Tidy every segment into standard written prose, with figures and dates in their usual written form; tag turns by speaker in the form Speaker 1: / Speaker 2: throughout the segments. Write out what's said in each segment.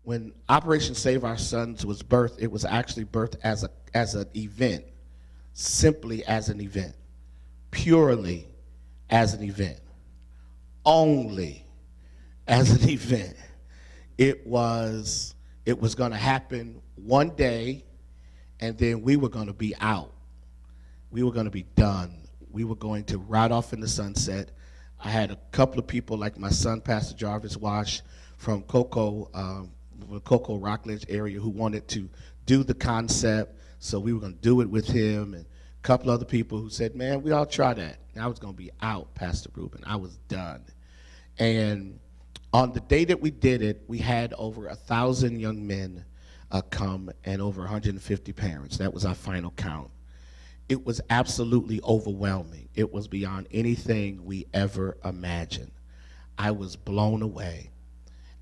Speaker 1: When Operation Save Our Sons was birthed, it was actually birthed as an event, simply as an event, purely as an event, only as an event. It was going to happen one day, and then we were going to be out. We were going to be done. We were going to ride off in the sunset. I had a couple of people, like my son, Pastor Jarvis Wash, from Cocoa Rockledge area, who wanted to do the concept, so we were going to do it with him, and a couple other people who said, man, we all try that. And I was going to be out, Pastor Reuben. I was done. And on the day that we did it, we had over 1,000 young men come and over 150 parents. That was our final count. It was absolutely overwhelming. It was beyond anything we ever imagined. I was blown away.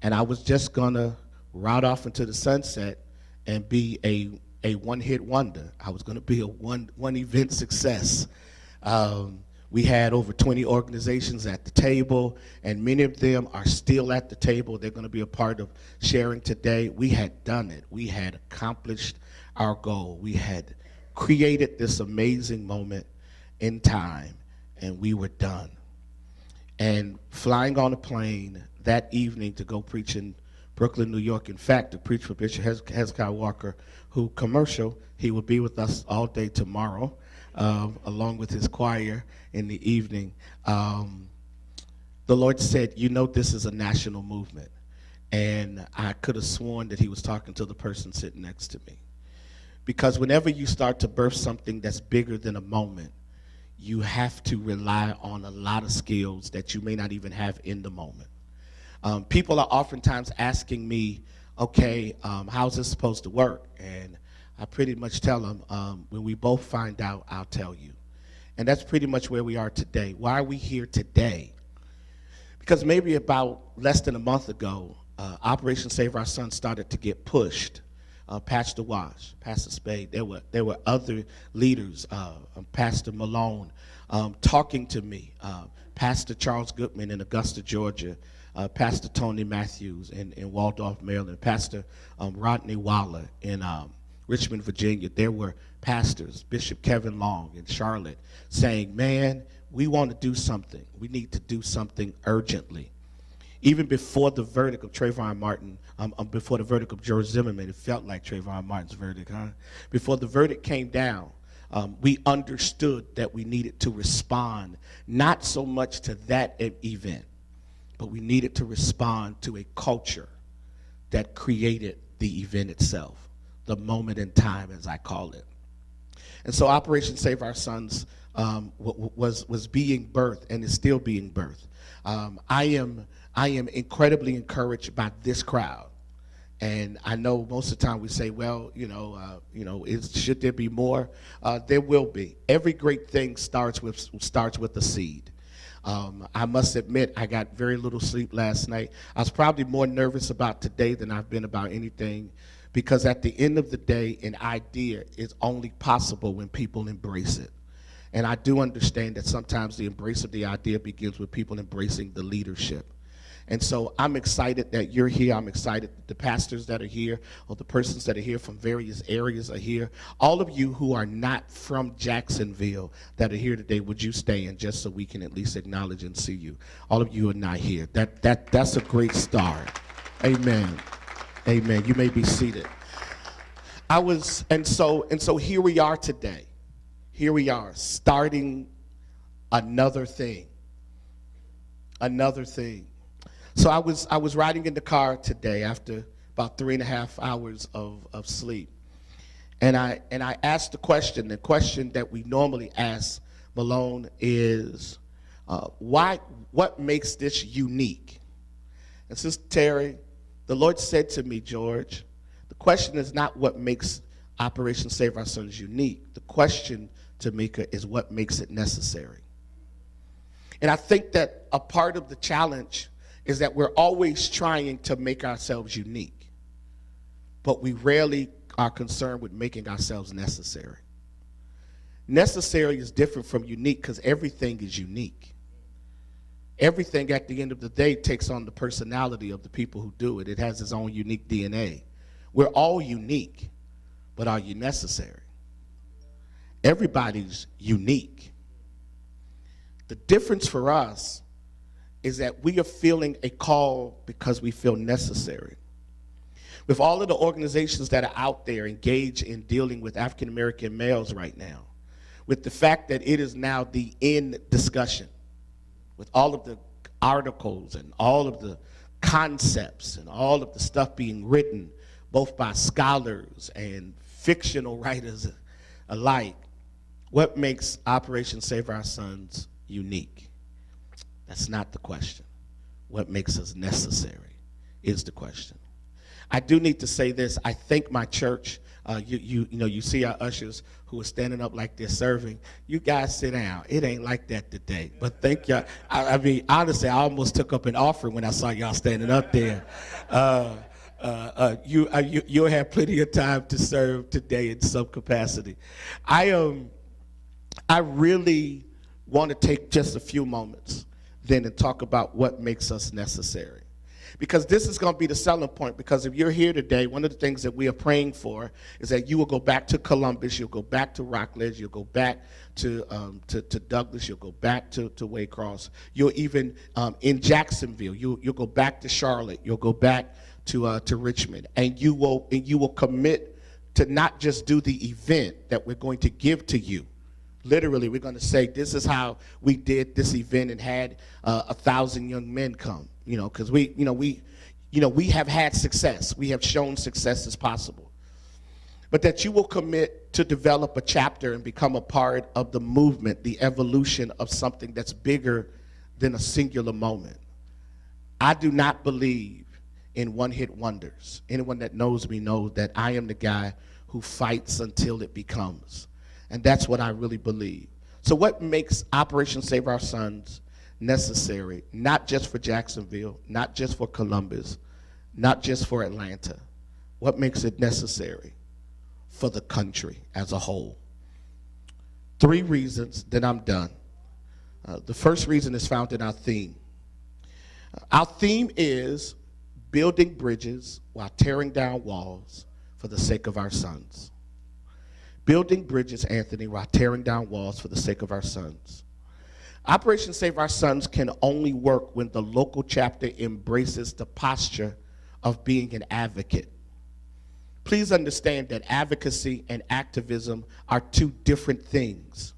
Speaker 1: And I was just going to ride off into the sunset and be a one-hit wonder. I was going to be a one-event success. We had over 20 organizations at the table, and many of them are still at the table. They're going to be a part of sharing today. We had done it. We had accomplished our goal. We had created this amazing moment in time, and we were done. And flying on a plane that evening to go preach in Brooklyn, New York, in fact, to preach for Bishop Hezekiah Walker, who commercial, he will be with us all day tomorrow, along with his choir in the evening. The Lord said, you know, this is a national movement. And I could have sworn that he was talking to the person sitting next to me. Because whenever you start to birth something that's bigger than a moment, you have to rely on a lot of skills that you may not even have in the moment. People are oftentimes asking me, okay, how's this supposed to work? And I pretty much tell them, when we both find out, I'll tell you. And that's pretty much where we are today. Why are we here today? Because maybe about less than a month ago, Operation Save Our Sons started to get pushed. Pastor Wash, Pastor Spade, there were other leaders, Pastor Malone, talking to me, Pastor Charles Goodman in Augusta, Georgia, Pastor Tony Matthews in Waldorf, Maryland, Pastor Rodney Waller in Richmond, Virginia. There were pastors, Bishop Kevin Long in Charlotte, saying, man, we want to do something. We need to do something urgently. Even before the verdict of Trayvon Martin, before the verdict of George Zimmerman, it felt like Trayvon Martin's verdict, huh? Before the verdict came down, we understood that we needed to respond, not so much to that event, but we needed to respond to a culture that created the event itself, the moment in time, as I call it. And so Operation Save Our Sons was being birthed and is still being birthed. I am incredibly encouraged by this crowd. And I know most of the time we say, well, should there be more? There will be. Every great thing starts with a seed. I must admit, I got very little sleep last night. I was probably more nervous about today than I've been about anything, because at the end of the day, an idea is only possible when people embrace it. And I do understand that sometimes the embrace of the idea begins with people embracing the leadership. And so I'm excited that you're here. I'm excited that the pastors that are here, or the persons that are here from various areas are here. All of you who are not from Jacksonville that are here today, would you stand just so we can at least acknowledge and see you? All of you are not here. That's a great start. Amen. Amen. You may be seated. And so here we are today. Here we are, starting another thing. Another thing. So I was riding in the car today after about 3.5 hours of sleep. And I asked the question that we normally ask Malone is, what makes this unique? And Sister Terry, the Lord said to me, George, the question is not what makes Operation Save Our Sons unique. The question, Tamika, is what makes it necessary. And I think that a part of the challenge is that we're always trying to make ourselves unique, but we rarely are concerned with making ourselves necessary. Necessary is different from unique because everything is unique. Everything at the end of the day takes on the personality of the people who do it. It has its own unique DNA. We're all unique, but are you necessary? Everybody's unique. The difference for us is that we are feeling a call because we feel necessary. With all of the organizations that are out there engaged in dealing with African American males right now, with the fact that it is now the in discussion, with all of the articles and all of the concepts and all of the stuff being written, both by scholars and fictional writers alike, what makes Operation Save Our Sons unique? That's not the question. What makes us necessary is the question. I do need to say this. I thank my church. You see our ushers who are standing up like they're serving. You guys sit down. It ain't like that today. But thank y'all. I mean, honestly, I almost took up an offering when I saw y'all standing up there. You'll have plenty of time to serve today in some capacity. I really want to take just a few moments then and talk about what makes us necessary. Because this is going to be the selling point, because if you're here today, one of the things that we are praying for is that you will go back to Columbus, you'll go back to Rockledge, you'll go back to Douglas, you'll go back to Waycross, you'll even, in Jacksonville, you'll go back to Charlotte, you'll go back to Richmond, and you will commit to not just do the event that we're going to give to you. Literally, we're going to say, this is how we did this event and had 1,000 young men come, because we have had success. We have shown success is possible. But that you will commit to develop a chapter and become a part of the movement, the evolution of something that's bigger than a singular moment. I do not believe in one-hit wonders. Anyone that knows me knows that I am the guy who fights until it becomes. And that's what I really believe. So what makes Operation Save Our Sons necessary, not just for Jacksonville, not just for Columbus, not just for Atlanta? What makes it necessary for the country as a whole? 3 reasons, then I'm done. The first reason is found in our theme. Our theme is building bridges while tearing down walls for the sake of our sons. Building bridges, Anthony, while tearing down walls for the sake of our sons. Operation Save Our Sons can only work when the local chapter embraces the posture of being an advocate. Please understand that advocacy and activism are 2 different things.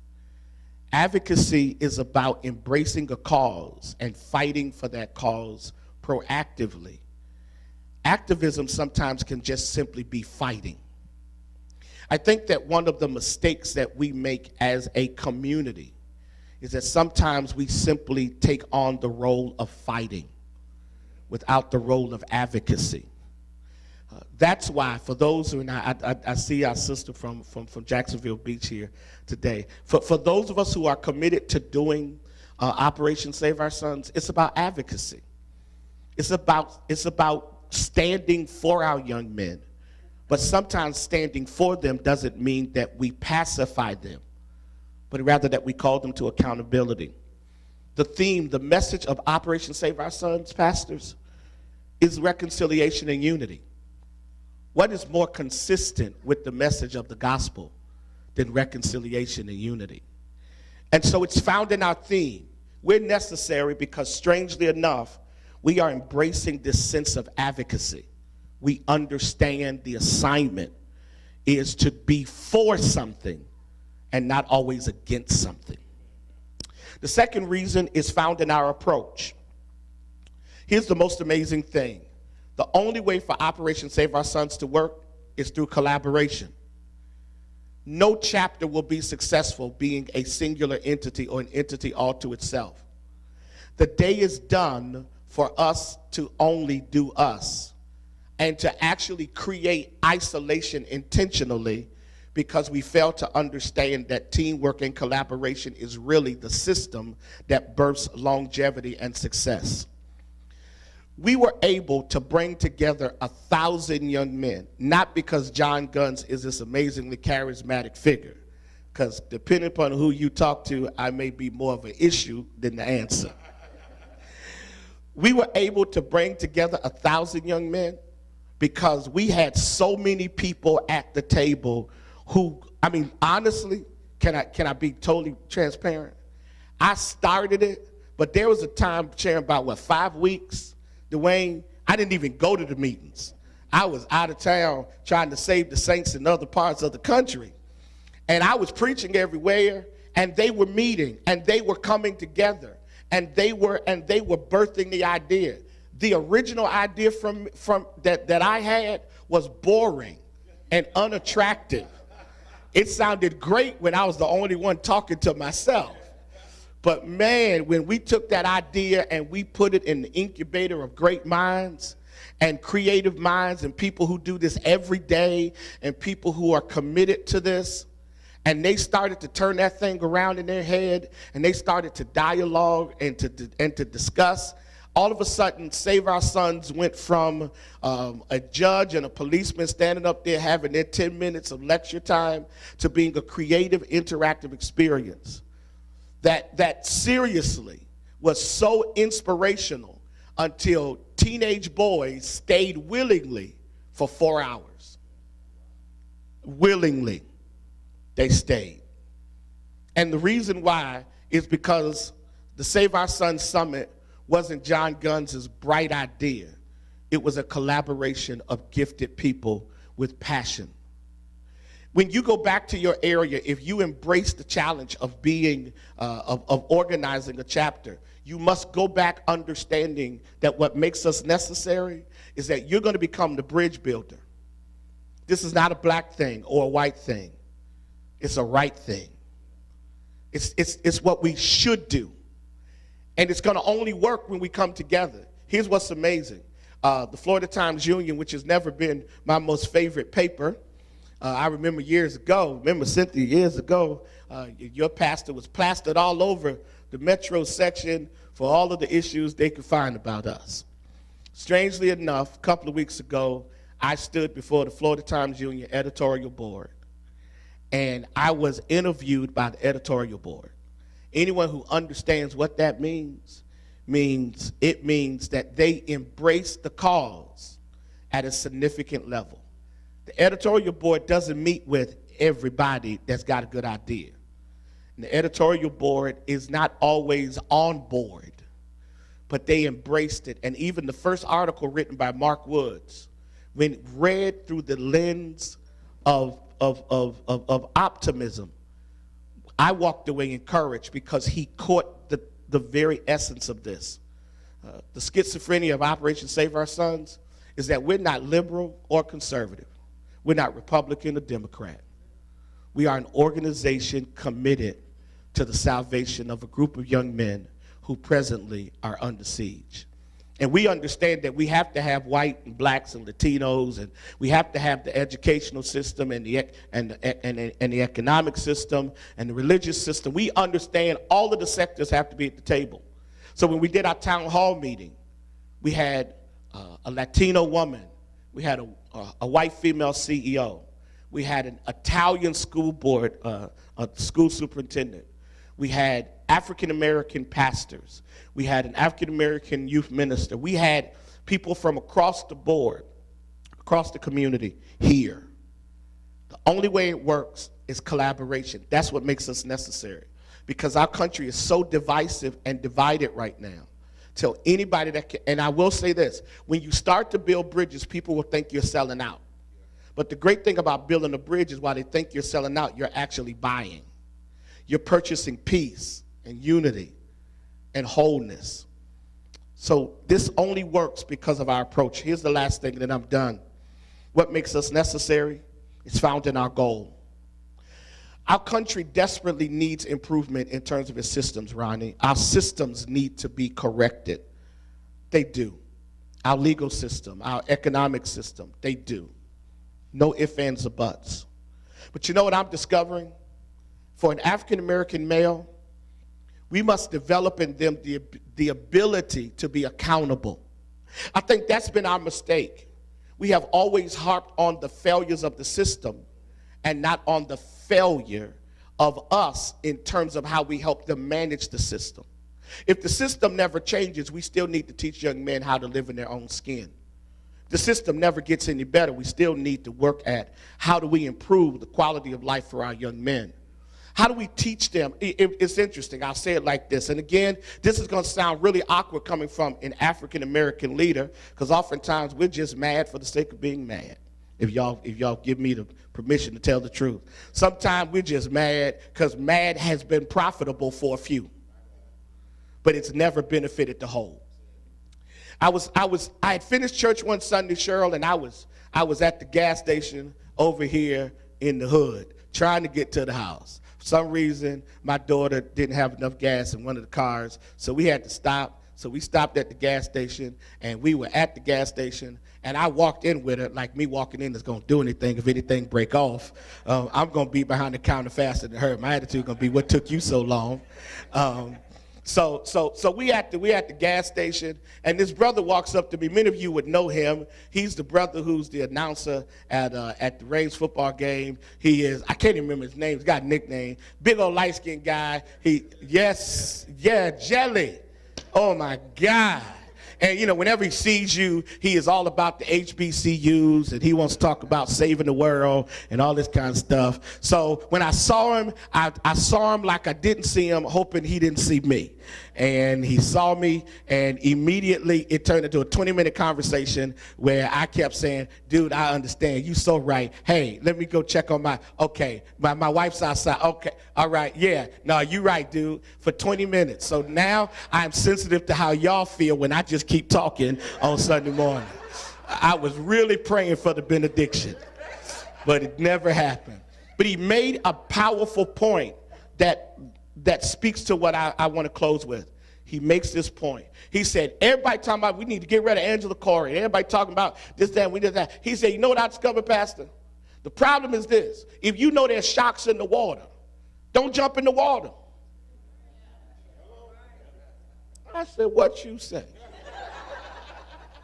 Speaker 1: Advocacy is about embracing a cause and fighting for that cause proactively. Activism sometimes can just simply be fighting. I think that one of the mistakes that we make as a community is that sometimes we simply take on the role of fighting without the role of advocacy. That's why, for those who, and I see our sister from Jacksonville Beach here today, for those of us who are committed to doing Operation Save Our Sons, it's about advocacy. It's about standing for our young men. But sometimes standing for them doesn't mean that we pacify them, but rather that we call them to accountability. The theme, the message of Operation Save Our Sons, pastors, is reconciliation and unity. What is more consistent with the message of the gospel than reconciliation and unity? And so it's found in our theme. We're necessary because, strangely enough, we are embracing this sense of advocacy. We understand the assignment is to be for something and not always against something. The second reason is found in our approach. Here's the most amazing thing. The only way for Operation Save Our Sons to work is through collaboration. No chapter will be successful being a singular entity or an entity all to itself. The day is done for us to only do us and to actually create isolation intentionally because we fail to understand that teamwork and collaboration is really the system that births longevity and success. We were able to bring together 1,000 young men, not because John Guns is this amazingly charismatic figure, because depending upon who you talk to, I may be more of an issue than the answer. We were able to bring together 1,000 young men because we had so many people at the table who, I mean, honestly, can I be totally transparent? I started it, but there was a time, sharing about 5 weeks, Dwayne, I didn't even go to the meetings. I was out of town trying to save the saints in other parts of the country. And I was preaching everywhere, and they were meeting, and they were coming together, and they were birthing the idea. The original idea from that I had was boring and unattractive. It sounded great when I was the only one talking to myself. But man, when we took that idea and we put it in the incubator of great minds and creative minds and people who do this every day and people who are committed to this, and they started to turn that thing around in their head and they started to dialogue and to discuss, all of a sudden, Save Our Sons went from a judge and a policeman standing up there having their 10 minutes of lecture time to being a creative, interactive experience that seriously was so inspirational until teenage boys stayed willingly for 4 hours. Willingly, they stayed. And the reason why is because the Save Our Sons Summit wasn't John Gunn's bright idea. It was a collaboration of gifted people with passion. When you go back to your area, if you embrace the challenge of of organizing a chapter, you must go back understanding that what makes us necessary is that you're going to become the bridge builder. This is not a black thing or a white thing. It's a right thing. It's what we should do. And it's going to only work when we come together. Here's what's amazing. The Florida Times-Union, which has never been my most favorite paper, I remember Cynthia, years ago, your pastor was plastered all over the metro section for all of the issues they could find about us. Strangely enough, a couple of weeks ago, I stood before the Florida Times-Union editorial board, and I was interviewed by the editorial board. Anyone who understands what that means that they embrace the cause at a significant level. The editorial board doesn't meet with everybody that's got a good idea. And the editorial board is not always on board, but they embraced it. And even the first article written by Mark Woods, when read through the lens of optimism, I walked away encouraged because he caught the very essence of this. The schizophrenia of Operation Save Our Sons is that we're not liberal or conservative. We're not Republican or Democrat. We are an organization committed to the salvation of a group of young men who presently are under siege. And we understand that we have to have white and blacks and Latinos, and we have to have the educational system and the economic system and the religious system. We understand all of the sectors have to be at the table. So when we did our town hall meeting, we had a Latino woman, we had a white female CEO, we had an Italian school board, a school superintendent, we had African-American pastors, we had an African-American youth minister, we had people from across the board, across the community here. The only way it works is collaboration. That's what makes us necessary, because our country is so divisive and divided right now. Tell anybody that can, and I will say this, when you start to build bridges, people will think you're selling out. But the great thing about building a bridge is while they think you're selling out, you're actually buying. You're purchasing peace and unity and wholeness. So this only works because of our approach. Here's the last thing, and then I'm done. What makes us necessary is found in our goal. Our country desperately needs improvement in terms of its systems, Ronnie. Our systems need to be corrected. They do. Our legal system, our economic system, they do. No ifs, ands, or buts. But you know what I'm discovering? For an African-American male, we must develop in them the ability to be accountable. I think that's been our mistake. We have always harped on the failures of the system and not on the failure of us in terms of how we help them manage the system. If the system never changes, we still need to teach young men how to live in their own skin. The system never gets any better. We still need to work at how do we improve the quality of life for our young men. How do we teach them? It's interesting. I'll say it like this. And again, this is going to sound really awkward coming from an African-American leader, because oftentimes we're just mad for the sake of being mad. If y'all give me the permission to tell the truth. Sometimes we're just mad because mad has been profitable for a few, but it's never benefited the whole. I had finished church one Sunday, Cheryl, and I was at the gas station over here in the hood trying to get to the house. For some reason, my daughter didn't have enough gas in one of the cars, so we had to stop. So we stopped at the gas station, and we were at the gas station, and I walked in with her, like me walking in is going to do anything. If anything break off, I'm going to be behind the counter faster than her. My attitude going to be, what took you so long? So we at the gas station, and this brother walks up to me. Many of you would know him. He's the brother who's the announcer at the Rays football game. He is, I can't even remember his name. He's got a nickname. Big old light-skinned guy. Jelly. Oh, my God. And, you know, whenever he sees you, he is all about the HBCUs, and he wants to talk about saving the world and all this kind of stuff. So when I saw him, I saw him like I didn't see him, hoping he didn't see me. And he saw me, and immediately it turned into a 20-minute conversation where I kept saying, dude, I understand. You so right. Hey, let me go check on my wife's outside. Okay, all right, yeah. No, you right, dude, for 20 minutes. So now I'm sensitive to how y'all feel when I just keep talking on Sunday morning. I was really praying for the benediction, but it never happened. But he made a powerful point that speaks to what I want to close with. He makes this point. He said, everybody talking about we need to get rid of Angela Corey. Everybody talking about this, that, and we did that. He said, you know what I discovered, Pastor? The problem is this. If you know there's sharks in the water, don't jump in the water. I said, what you say?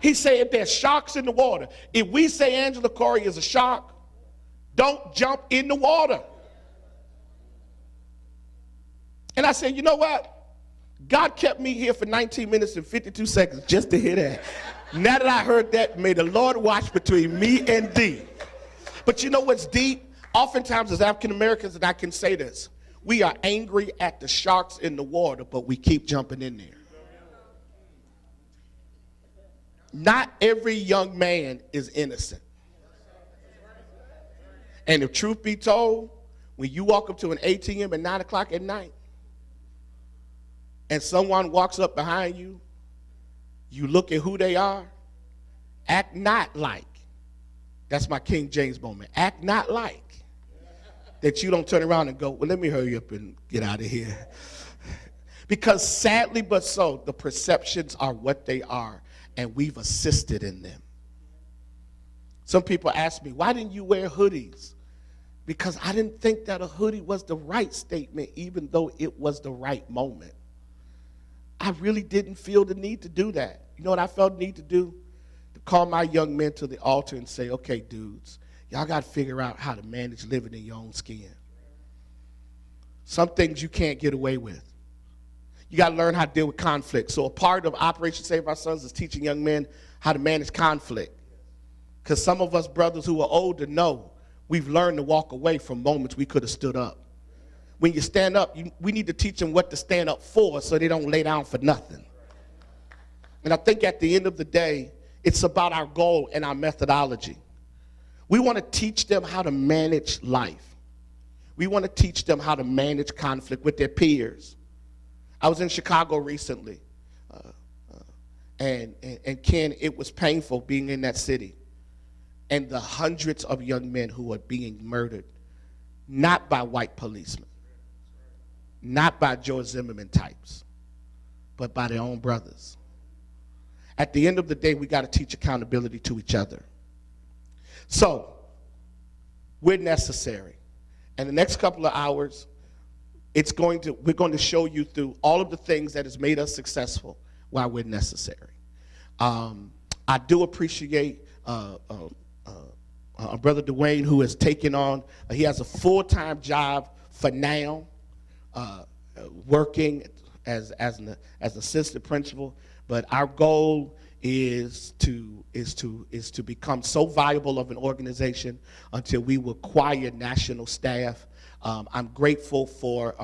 Speaker 1: He said, if there's sharks in the water, if we say Angela Corey is a shark, don't jump in the water. And I said, you know what? God kept me here for 19 minutes and 52 seconds just to hear that. Now that I heard that, may the Lord watch between me and thee. But you know what's deep? Oftentimes as African Americans, and I can say this, we are angry at the sharks in the water, but we keep jumping in there. Not every young man is innocent. And if truth be told, when you walk up to an ATM at 9 o'clock at night, and someone walks up behind you, you look at who they are, act not like, that's my King James moment, act not like that you don't turn around and go, well, let me hurry up and get out of here. Because sadly but so, the perceptions are what they are, and we've assisted in them. Some people ask me, why didn't you wear hoodies? Because I didn't think that a hoodie was the right statement, even though it was the right moment. I really didn't feel the need to do that. You know what I felt the need to do? To call my young men to the altar and say, okay, dudes, y'all got to figure out how to manage living in your own skin. Some things you can't get away with. You got to learn how to deal with conflict. So a part of Operation Save Our Sons is teaching young men how to manage conflict. Because some of us brothers who are older know we've learned to walk away from moments we could have stood up. When you stand up, we need to teach them what to stand up for so they don't lay down for nothing. And I think at the end of the day, it's about our goal and our methodology. We want to teach them how to manage life. We want to teach them how to manage conflict with their peers. I was in Chicago recently, and Ken, it was painful being in that city. And the hundreds of young men who are being murdered, not by white policemen, not by George Zimmerman types, but by their own brothers. At the end of the day, we got to teach accountability to each other. So, we're necessary. And the next couple of hours, we're going to show you through all of the things that has made us successful why we're necessary. I do appreciate Brother Dwayne, who has taken on, he has a full-time job for now, working as assistant principal. But our goal is to become so viable of an organization until we require national staff. I'm grateful for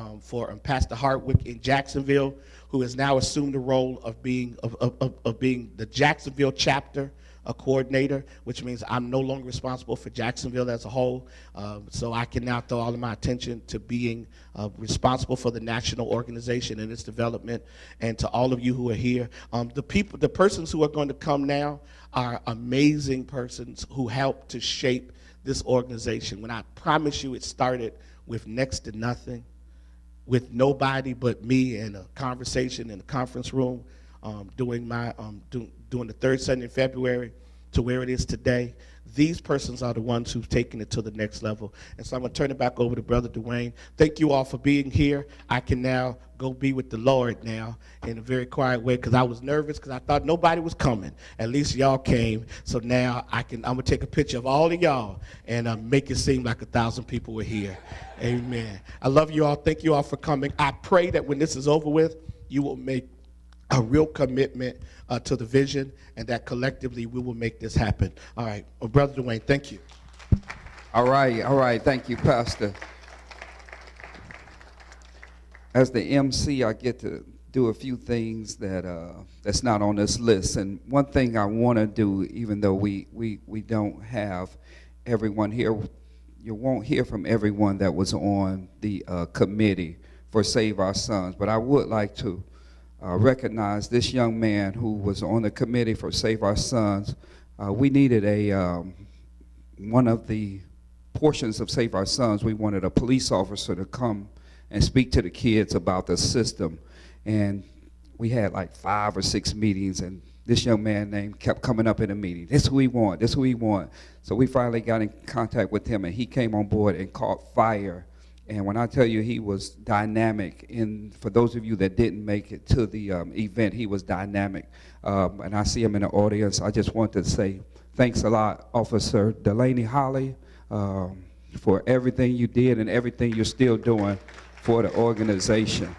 Speaker 1: Pastor Hardwick in Jacksonville, who has now assumed the role of being the Jacksonville chapter coordinator, which means I'm no longer responsible for Jacksonville as a whole. So I can now throw all of my attention to being responsible for the national organization and its development. And to all of you who are here, the persons who are going to come now are amazing persons who helped to shape this organization. When I promise you, it started with next to nothing, with nobody but me and a conversation in the conference room, doing the third Sunday in February to where it is today. These persons are the ones who've taken it to the next level. And so I'm going to turn it back over to Brother Dwayne. Thank you all for being here. I can now go be with the Lord now in a very quiet way, because I was nervous because I thought nobody was coming. At least y'all came. So now I'm going to take a picture of all of y'all and make it seem like 1,000 people were here. Amen. I love you all. Thank you all for coming. I pray that when this is over with, you will make a real commitment to the vision, and that collectively we will make this happen. All right, Brother Dwayne, thank you.
Speaker 2: All right. Thank you, Pastor. As the MC, I get to do a few things that's not on this list. And one thing I want to do, even though we don't have everyone here, you won't hear from everyone that was on the committee for Save Our Sons, but I would like to recognize this young man who was on the committee for Save Our Sons. We needed one of the portions of Save Our Sons, we wanted a police officer to come and speak to the kids about the system. And we had like 5 or 6 meetings, and this young man named kept coming up in a meeting. This is who we want, this is who we want. So we finally got in contact with him, and he came on board and caught fire. And when I tell you he was dynamic, for those of you that didn't make it to the event, he was dynamic. And I see him in the audience. I just want to say thanks a lot, Officer Delaney Holly, for everything you did and everything you're still doing for the organization.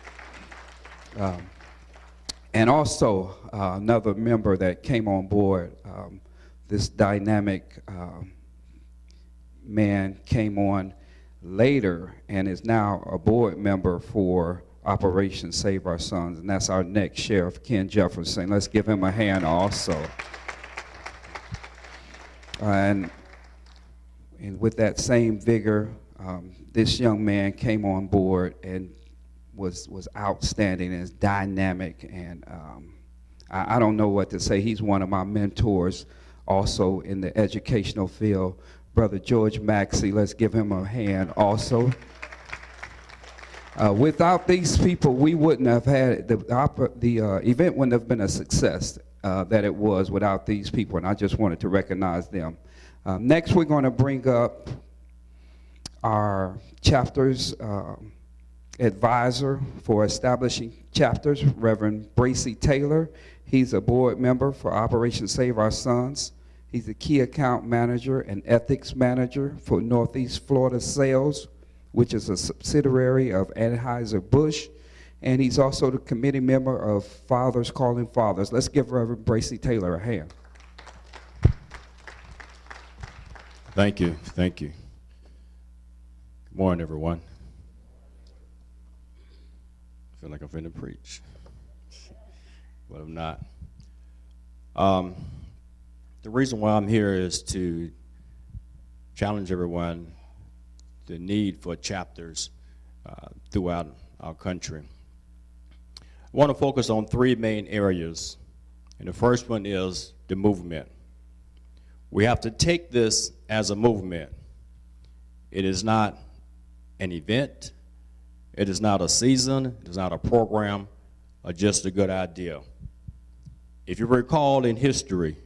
Speaker 2: And also another member that came on board, this dynamic man came on later and is now a board member for Operation Save Our Sons, and that's our next sheriff, Ken Jefferson. Let's give him a hand also. And with that same vigor, this young man came on board and was outstanding and is dynamic, and I don't know what to say. He's one of my mentors also in the educational field. Brother George Maxey, let's give him a hand also. Without these people, we wouldn't have had the event wouldn't have been a success that it was without these people, and I just wanted to recognize them. Next, we're going to bring up our chapters advisor for establishing chapters, Reverend Bracy Taylor. He's a board member for Operation Save Our Sons. He's a key account manager and ethics manager for Northeast Florida Sales, which is a subsidiary of Anheuser-Busch. And he's also the committee member of Fathers Calling Fathers. Let's give Reverend Bracy Taylor a hand.
Speaker 3: Thank you. Good morning, everyone. I feel like I'm finna preach, but I'm not. The reason why I'm here is to challenge everyone the need for chapters throughout our country. I want to focus on 3 main areas, and the first one is the movement. We have to take this as a movement. It is not an event, it is not a season, it is not a program, or just a good idea. If you recall in history,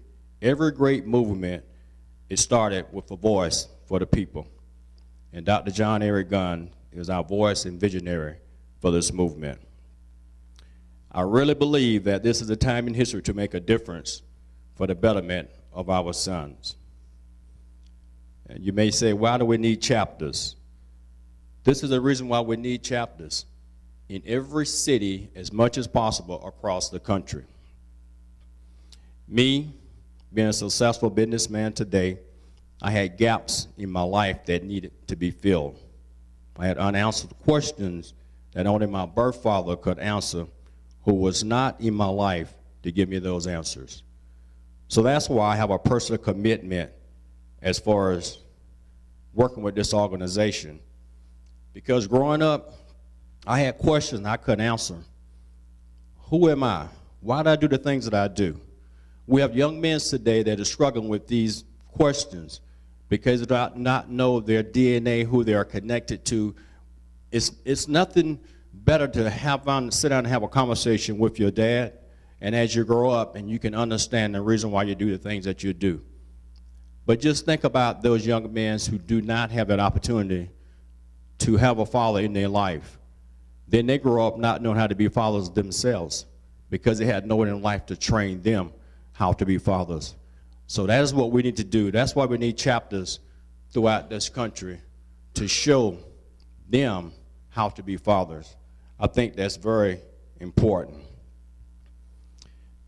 Speaker 3: every great movement, it started with a voice for the people. And Dr. John Eric Gunn is our voice and visionary for this movement. I really believe that this is a time in history to make a difference for the betterment of our sons. And you may say, why do we need chapters? This is the reason why we need chapters. in every city as much as possible across the country. Me, being a successful businessman today, I had gaps in my life that needed to be filled. I had unanswered questions that only my birth father could answer, who was not in my life to give me those answers. So that's why I have a personal commitment as far as working with this organization. Because growing up, I had questions I couldn't answer. Who am I? Why do I do the things that I do? We have young men today that are struggling with these questions because they do not know their DNA, who they are connected to. It's nothing better to sit down and have a conversation with your dad, and as you grow up and you can understand the reason why you do the things that you do. But just think about those young men who do not have that opportunity to have a father in their life. Then they grow up not knowing how to be fathers themselves because they had no one in life to train them how to be fathers. So that is what we need to do. That's why we need chapters throughout this country to show them how to be fathers. I think that's very important.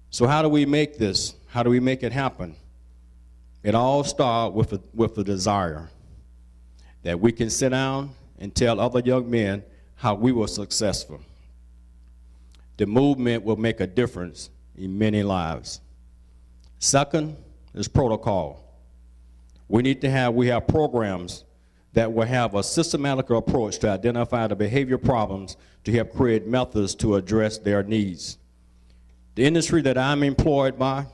Speaker 3: So how do we make this? How do we make it happen? It all starts with a desire that we can sit down and tell other young men how we were successful. The movement will make a difference in many lives. Second is protocol. We have programs that will have a systematic approach to identify the behavior problems to help create methods to address their needs. The industry that I'm employed by,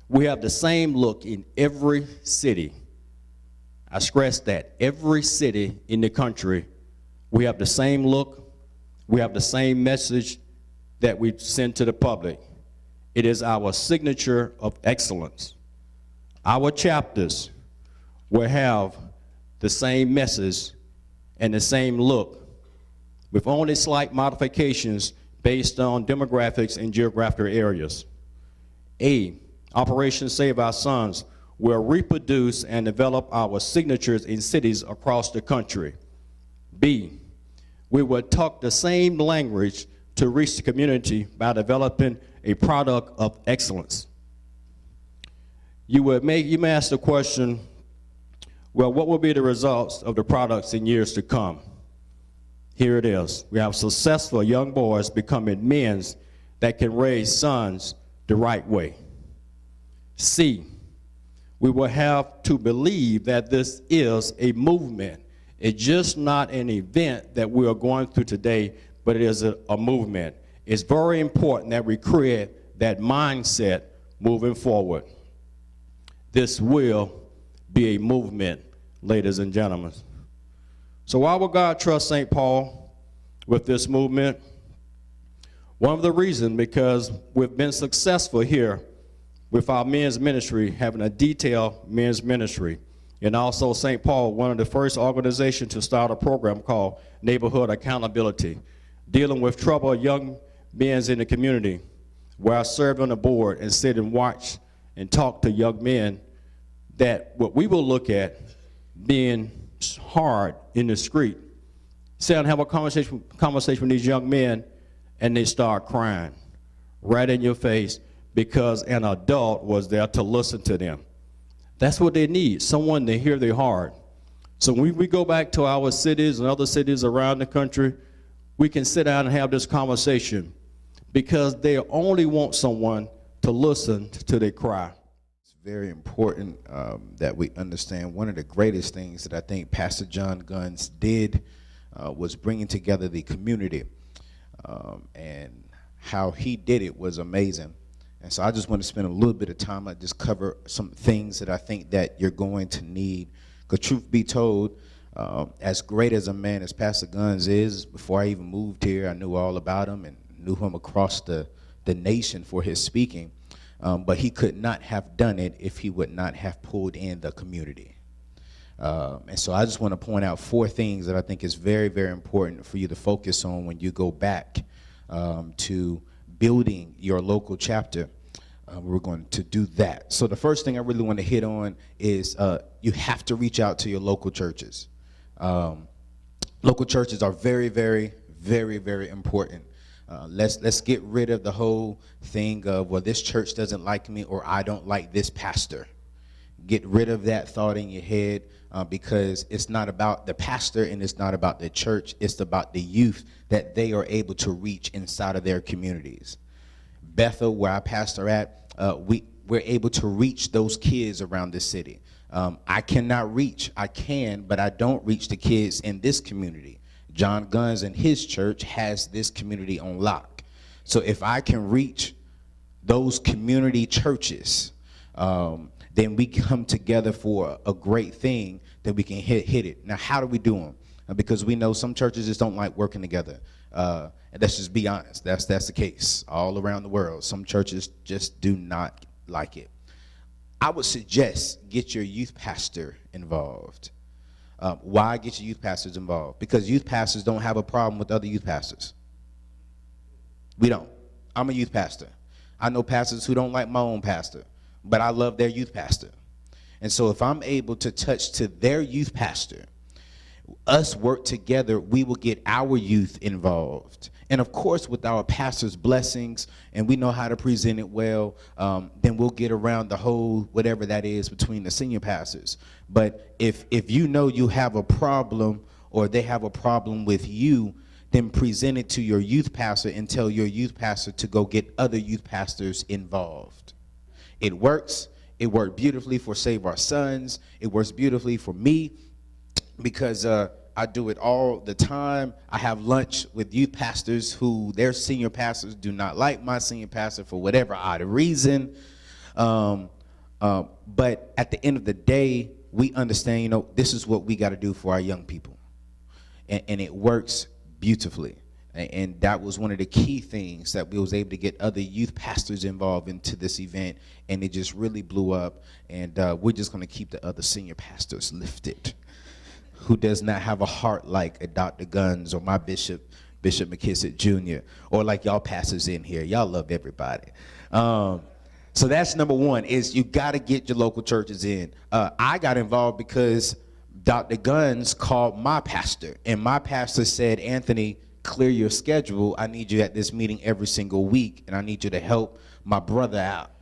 Speaker 3: we have the same look in every city. I stress that, every city in the country, we have the same look, we have the same message that we send to the public. It is our signature of excellence. Our chapters will have the same message and the same look, with only slight modifications based on demographics and geographical areas. Operation Save Our Sons will reproduce and develop our signatures in cities across the country. B, we will talk the same language to reach the community by developing a product of excellence. You may ask the question, well, what will be the results of the products in years to come? Here it is. We have successful young boys becoming men that can raise sons the right way. C, we will have to believe that this is a movement. It's just not an event that we are going through today, but it is a movement. It's very important that we create that mindset moving forward. This will be a movement, ladies and gentlemen. So why would God trust St. Paul with this movement? One of the reasons, because we've been successful here with our men's ministry, having a detailed men's ministry. And also St. Paul, one of the first organizations to start a program called Neighborhood Accountability, dealing with troubled young men in the community, where I served on the board and sit and watch and talk to young men that what we will look at being hard in the street. Sit down and have a conversation with these young men, and they start crying right in your face because an adult was there to listen to them. That's what they need, someone to hear their heart. So when we go back to our cities and other cities around the country, we can sit down and have this conversation because they only want someone to listen to their cry.
Speaker 4: It's very important that we understand one of the greatest things that I think Pastor John Guns did was bringing together the community, and how he did it was amazing. And so I just want to spend a little bit of time. I just cover some things that I think that you're going to need. Because truth be told, as great as a man as Pastor Guns is, before I even moved here, I knew all about him and knew him across the nation for his speaking. But he could not have done it if he would not have pulled in the community. And so I just want to point out 4 things that I think is very, very important for you to focus on when you go back to building your local chapter. We're going to do that. So the first thing I really want to hit on is you have to reach out to your local churches. Local churches are very, very, very, very important. Let's get rid of the whole thing of, well, this church doesn't like me or I don't like this pastor. Get rid of that thought in your head, because it's not about the pastor and it's not about the church. It's about the youth that they are able to reach inside of their communities. Bethel, where I pastor at, we're able to reach those kids around the city. I cannot reach, I can, but I don't reach the kids in this community. John Guns and his church has this community on lock. So if I can reach those community churches, then we come together for a great thing that we can hit it. Now, how do we do them? Because we know some churches just don't like working together. And let's just be honest. That's the case all around the world. Some churches just do not like it. I would suggest get your youth pastor involved. Why get your youth pastors involved? Because youth pastors don't have a problem with other youth pastors. We don't. I'm a youth pastor. I know pastors who don't like my own pastor, but I love their youth pastor. And so if I'm able to touch to their youth pastor, us work together, we will get our youth involved. And of course, with our pastor's blessings, and we know how to present it well, then we'll get around the whole whatever that is between the senior pastors. But if you know you have a problem or they have a problem with you, then present it to your youth pastor and tell your youth pastor to go get other youth pastors involved. It works. It worked beautifully for Save Our Sons. It works beautifully for me, because I do it all the time. I have lunch with youth pastors who their senior pastors do not like my senior pastor for whatever odd reason. But at the end of the day, we understand, this is what we got to do for our young people. And it works beautifully. And that was one of the key things that we was able to get other youth pastors involved into this event. And it just really blew up. And we're just going to keep the other senior pastors lifted, who does not have a heart like a Dr. Guns or my Bishop McKissick Jr., or like y'all pastors in here. Y'all love everybody. So that's number one, is you got to get your local churches in. I got involved because Dr. Guns called my pastor, and my pastor said, Anthony, clear your schedule. I need you at this meeting every single week, and I need you to help my brother out.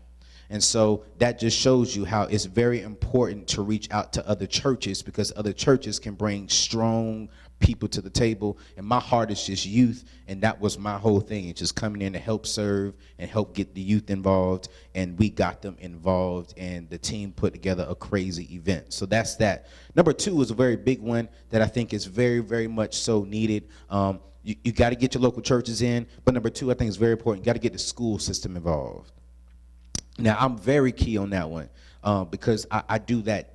Speaker 4: And so that just shows you how it's very important to reach out to other churches, because other churches can bring strong people to the table. And my heart is just youth, and that was my whole thing. It's just coming in to help serve and help get the youth involved. And we got them involved, and the team put together a crazy event. So that's that. Number two is a very big one that I think is very, very much so needed. You got to get your local churches in. But number two, I think is very important. You got to get the school system involved. Now, I'm very key on that one, because I do that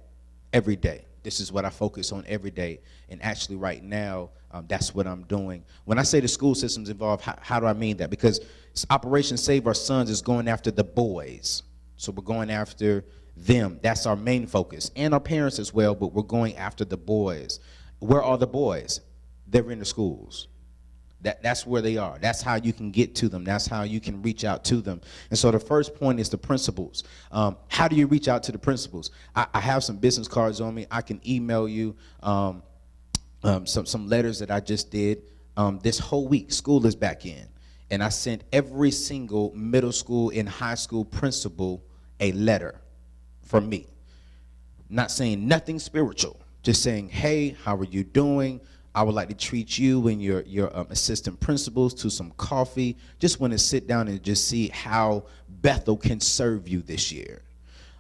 Speaker 4: every day. This is what I focus on every day. And actually right now, that's what I'm doing. When I say the school system's involved, how do I mean that? Because Operation Save Our Sons is going after the boys. So we're going after them. That's our main focus. And our parents as well, but we're going after the boys. Where are the boys? They're in the schools. That's where they are. That's how you can get to them. That's how you can reach out to them. And so the first point is the principals. How do you reach out to the principals? I have some business cards on me. I can email you some letters that I just did. This whole week, school is back in. And I sent every single middle school and high school principal a letter from me. Not saying nothing spiritual. Just saying, hey, how are you doing? I would like to treat you and your assistant principals to some coffee. Just want to sit down and just see how Bethel can serve you this year.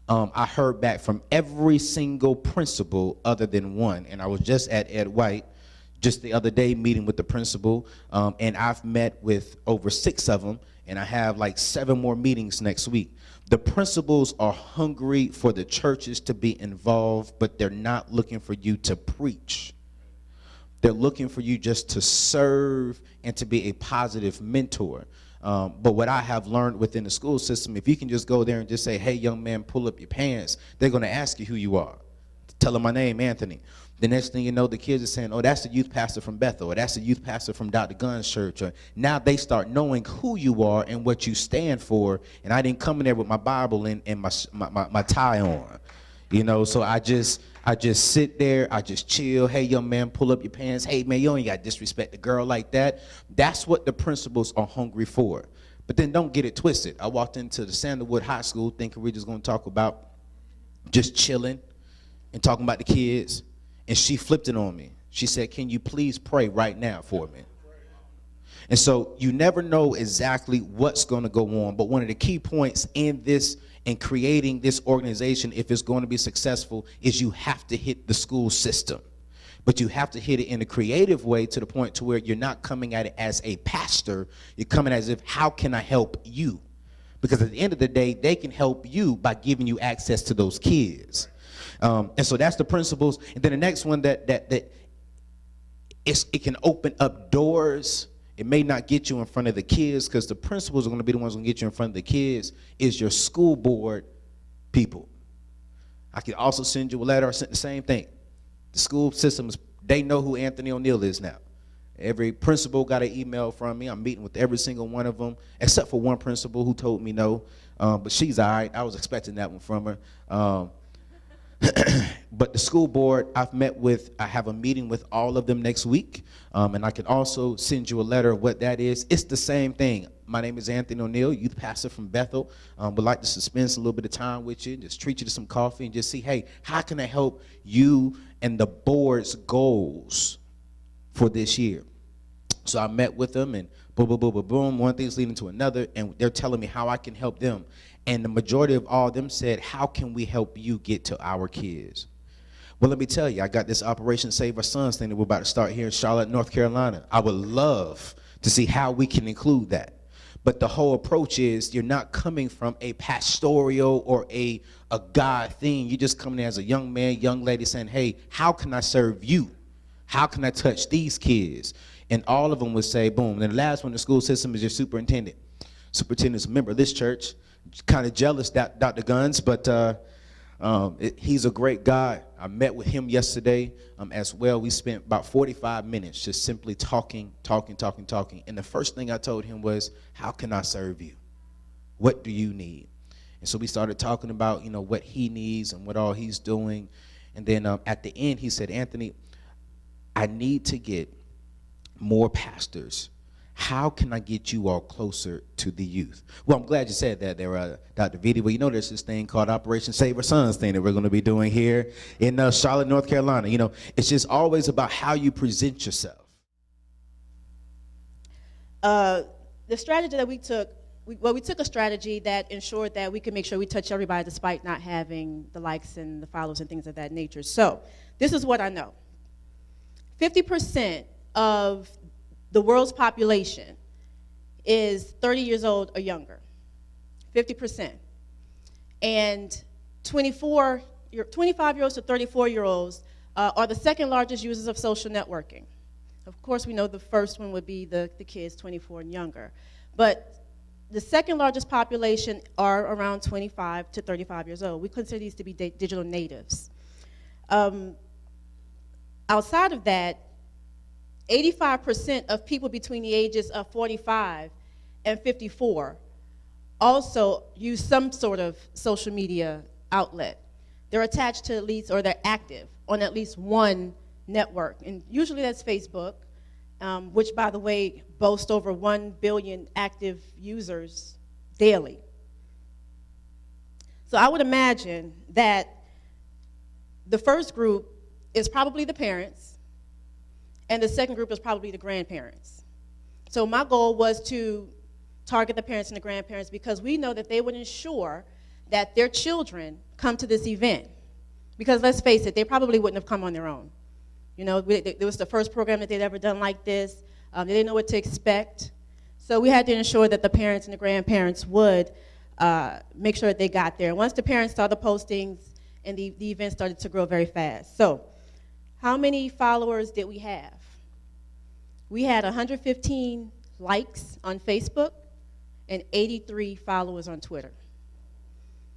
Speaker 4: I heard back from every single principal other than one. And I was just at Ed White just the other day meeting with the principal. And I've met with over 6 of them. And I have like 7 more meetings next week. The principals are hungry for the churches to be involved, but they're not looking for you to preach. They're looking for you just to serve and to be a positive mentor. But what I have learned within the school system, if you can just go there and just say, hey, young man, pull up your pants, they're going to ask you who you are. Tell them my name, Anthony. The next thing you know, the kids are saying, oh, that's the youth pastor from Bethel, or that's the youth pastor from Dr. Gunn's church. Or now they start knowing who you are and what you stand for. And I didn't come in there with my Bible and my tie on. You know, so I just sit there, I just chill. Hey, young man, pull up your pants. Hey, man, you ain't got to disrespect a girl like that. That's what the principals are hungry for. But then don't get it twisted. I walked into the Sandalwood High School thinking we're just going to talk about just chilling and talking about the kids. And she flipped it on me. She said, can you please pray right now for me? And so you never know exactly what's going to go on. But one of the key points in this, in creating this organization, if it's going to be successful, is you have to hit the school system. But you have to hit it in a creative way to the point to where you're not coming at it as a pastor. You're coming as if, how can I help you? Because at the end of the day, they can help you by giving you access to those kids. And so that's the principles. And then the next one it can open up doors. It may not get you in front of the kids because the principals are going to be the ones going to get you in front of the kids, is your school board people. I could also send you a letter or send the same thing. The school systems, they know who Anthony O'Neill is now. Every principal got an email from me. I'm meeting with every single one of them, except for one principal who told me no. But she's all right. I was expecting that one from her. But the school board, I have a meeting with all of them next week. And I can also send you a letter of what that is. It's the same thing. My name is Anthony O'Neill, youth pastor from Bethel. Would like to spend a little bit of time with you, just treat you to some coffee and just see, hey, how can I help you and the board's goals for this year? So I met with them and boom, boom, boom, boom, boom. One thing's leading to another, and they're telling me how I can help them. And the majority of all of them said, how can we help you get to our kids? Well, let me tell you, I got this Operation Save Our Sons thing that we're about to start here in Charlotte, North Carolina. I would love to see how we can include that. But the whole approach is you're not coming from a pastoral or a God thing. You're just coming as a young man, young lady saying, hey, how can I serve you? How can I touch these kids? And all of them would say, boom. And the last one in the school system is your superintendent. Superintendent's a member of this church. Kind of jealous, Dr. Guns, but he's a great guy. I met with him yesterday as well. We spent about 45 minutes just simply talking. And the first thing I told him was, how can I serve you? What do you need? And so we started talking about, what he needs and what all he's doing. And then at the end, he said, Anthony, I need to get more pastors. How can I get you all closer to the youth? Well, I'm glad you said that there, Dr. Vitti. Well, there's this thing called Operation Save Our Sons thing that we're going to be doing here in Charlotte, North Carolina. It's just always about how you present yourself.
Speaker 5: The strategy that we took, we took a strategy that ensured that we could make sure we touch everybody despite not having the likes and the follows and things of that nature. So this is what I know. 50% of the world's population is 30 years old or younger, 50%. And 25-year-olds to 34-year-olds are the second largest users of social networking. Of course, we know the first one would be the kids 24 and younger. But the second largest population are around 25 to 35 years old. We consider these to be digital natives. Outside of that, 85% of people between the ages of 45 and 54 also use some sort of social media outlet. They're attached to at least, or they're active on at least one network. And usually that's Facebook, which, by the way, boasts over 1 billion active users daily. So I would imagine that the first group is probably the parents, and the second group is probably the grandparents. So my goal was to target the parents and the grandparents because we know that they would ensure that their children come to this event. Because let's face it, they probably wouldn't have come on their own. It was the first program that they'd ever done like this. They didn't know what to expect. So we had to ensure that the parents and the grandparents would make sure that they got there. And once the parents saw the postings and the event started to grow very fast. So how many followers did we have? We had 115 likes on Facebook and 83 followers on Twitter.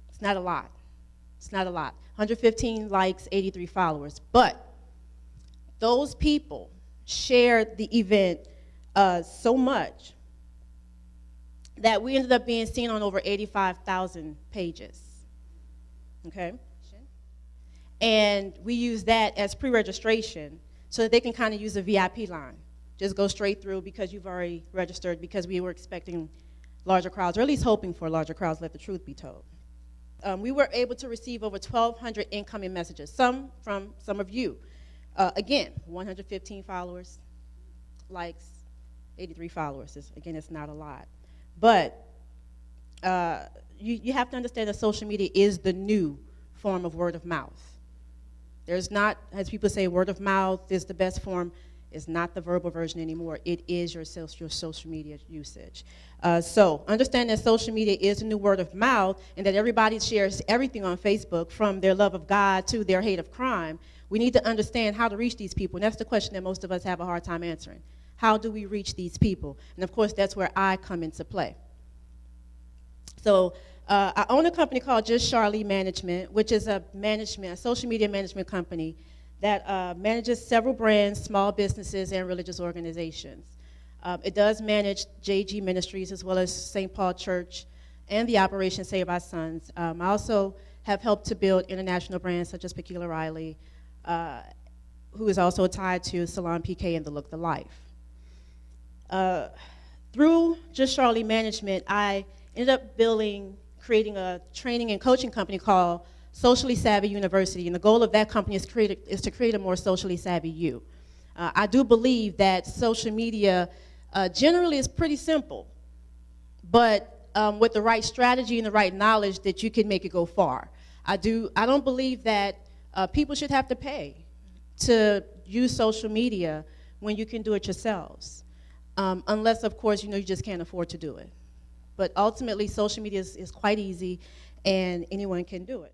Speaker 5: It's not a lot. It's not a lot. 115 likes, 83 followers. But those people shared the event so much that we ended up being seen on over 85,000 pages. Okay? And we use that as pre-registration so that they can kind of use a VIP line. Just go straight through because you've already registered, because we were expecting larger crowds, or at least hoping for larger crowds, let the truth be told. We were able to receive over 1,200 incoming messages, some from some of you. Again, 115 followers, likes, 83 followers. Again, it's not a lot. But you have to understand that social media is the new form of word of mouth. There's not, as people say, word of mouth is the best form. It's not the verbal version anymore. It is your social media usage. So understand that social media is a new word of mouth, and that everybody shares everything on Facebook, from their love of God to their hate of crime. We need to understand how to reach these people, and that's the question that most of us have a hard time answering. How do we reach these people? And of course, that's where I come into play. So I own a company called Just Charlie Management, which is a social media management company that manages several brands, small businesses, and religious organizations. It does manage JG Ministries as well as St. Paul Church and the Operation Save Our Sons. I also have helped to build international brands such as Peculiar Riley, who is also tied to Salon PK and The Look the Life. Through Just Charlie Management, I ended up creating a training and coaching company called Socially Savvy University, and the goal of that company is to create a more socially savvy you. I do believe that social media generally is pretty simple, but with the right strategy and the right knowledge, that you can make it go far. I don't believe that people should have to pay to use social media when you can do it yourselves, unless, of course, you just can't afford to do it. But ultimately, social media is quite easy, and anyone can do it.